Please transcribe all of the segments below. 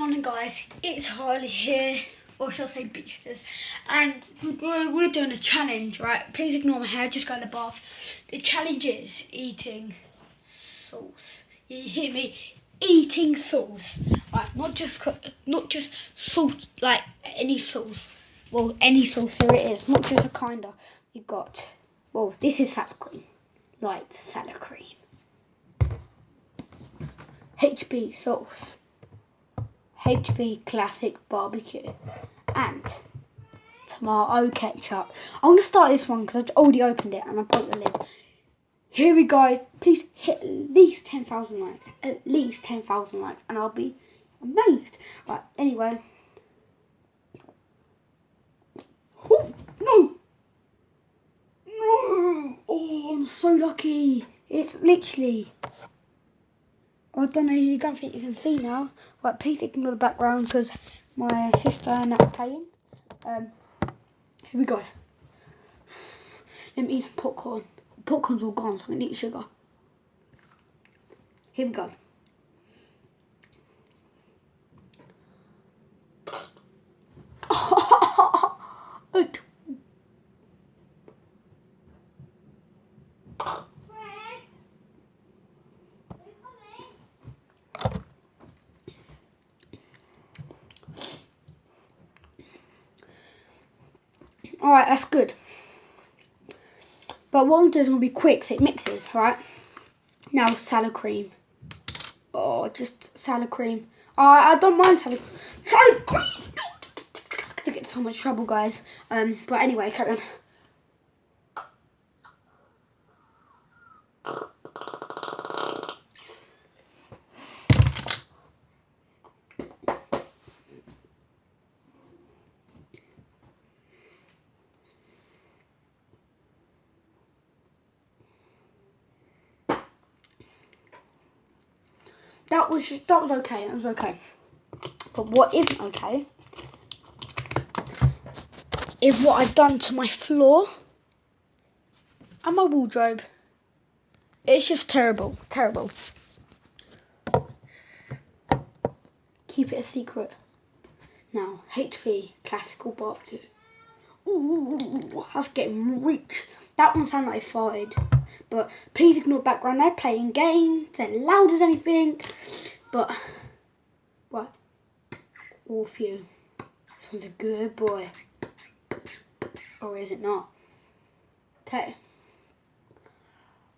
morning, guys. It's Harley here, or shall I say Beasters, and we're doing a challenge, right? Please ignore my hair, just got in the bath. The challenge is eating sauce. You hear me? Eating sauce, right? Not just salt, like any sauce. Well, any sauce there it is, not just a kinda. You've got, well, this is salad cream, light salad cream. HB sauce, HB classic barbecue, and tomato ketchup. I'm going to start this one because I've already opened it and I broke the lid. Here we go. Please hit at least 10,000 likes. At least 10,000 likes and I'll be amazed. Right, anyway. Oh, no! No! Oh, I'm so lucky. It's literally... I don't know, you don't think you can see now. Right, please ignore the background because my sister and that are playing. Here we go. Let me eat some popcorn. Popcorn's all gone, so I'm going to eat sugar. Here we go. Alright, that's good. But what I'm doing is going to be quick so it mixes, right? Now salad cream. Oh, just salad cream. I don't mind salad cream. Because I get in so much trouble, guys. But anyway, carry on. That was okay. That was okay. But what isn't okay is what I've done to my floor and my wardrobe. It's just terrible, terrible. Keep it a secret. Now, HP classical barbecue. Ooh, that's getting rich. That one sounded like I farted. But please ignore the background. They're playing games. They're loud as anything. But, what? All of you. This one's a good boy. Or is it not? Okay.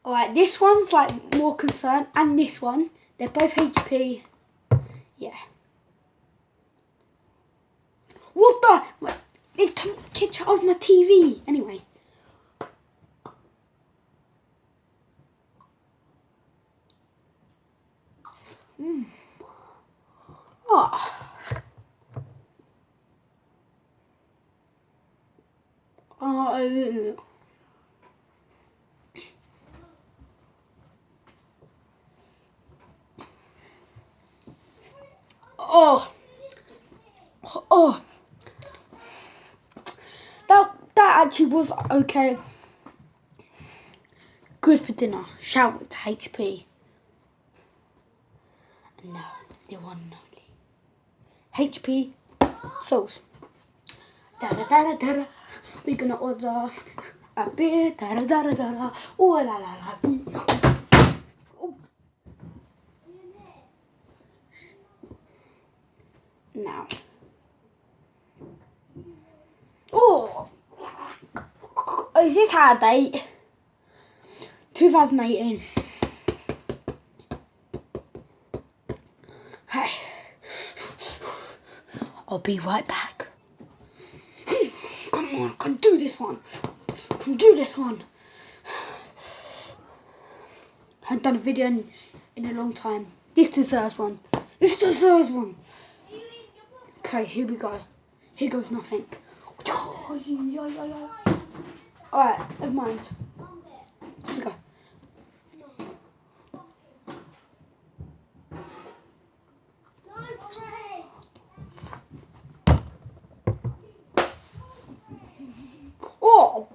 Alright, this one's like more concerned. And this one. They're both HP. Yeah. What the? It's ketchup over my TV. Anyway. Oh. Oh. That actually was okay. Good for dinner. Shout out to HP. And now, the one and only HP sauce. Da da da da da. We're gonna order a beer. Da da da da da. Oh la la la. Oh. Now. Oh. Is this hard date? 2018. Hey. I'll be right back. Come on, I can do this one. I can do this one. I haven't done a video in a long time. This deserves one. This deserves one. Okay, here we go. Here goes nothing. Alright, never mind. Here we go. Oh!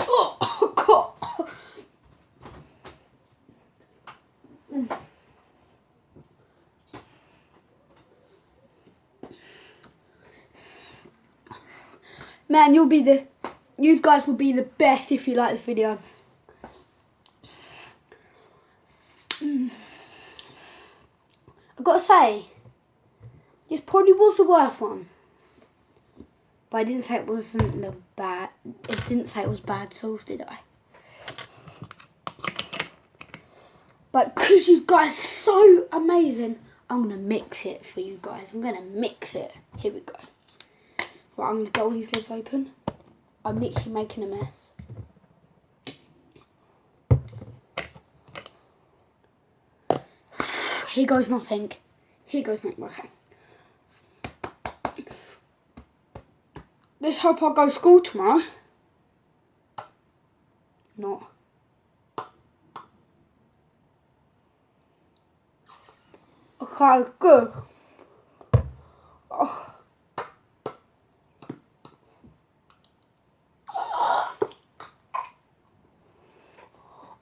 Oh, God. Man, you guys will be the best if you like this video. I've got to say, this probably was the worst one. But I didn't say it wasn't the bad. It didn't say it was bad sauce, did I? But because you guys are so amazing, I'm going to mix it for you guys. I'm going to mix it. Here we go. Right, I'm going to get all these lids open. I'm literally making a mess. Here goes nothing. Here goes nothing. Okay. Let's hope I go to school tomorrow. Not. Okay, good. Oh.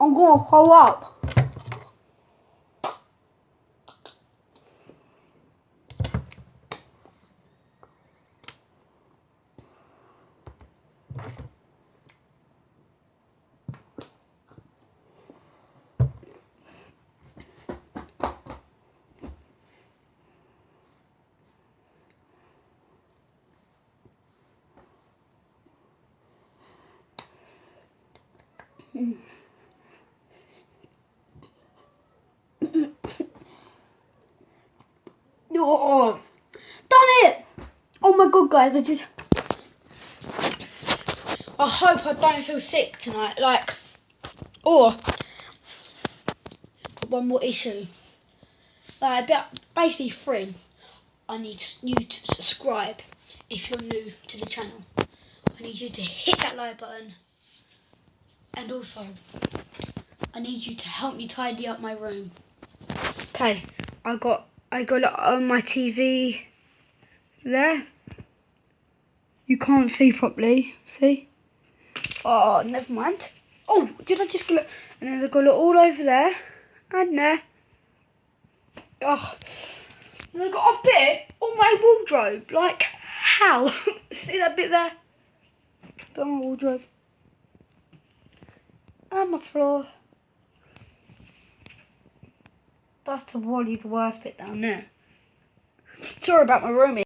I'm gonna throw up. Oh, done it! Oh my god, guys, I hope I don't feel sick tonight. Like, one more issue. Like, basically 3. I need you to subscribe if you're new to the channel. I need you to hit that like button. And also, I need you to help me tidy up my room. Okay, I got it on my TV there. You can't see properly, see? Oh, never mind. Oh, did I just get it? And then I've got it all over there and there. Oh, and I got a bit on my wardrobe. Like, how? See that bit there? Bit on my wardrobe. And my floor. That's the worst bit down there. Sorry about my roomie.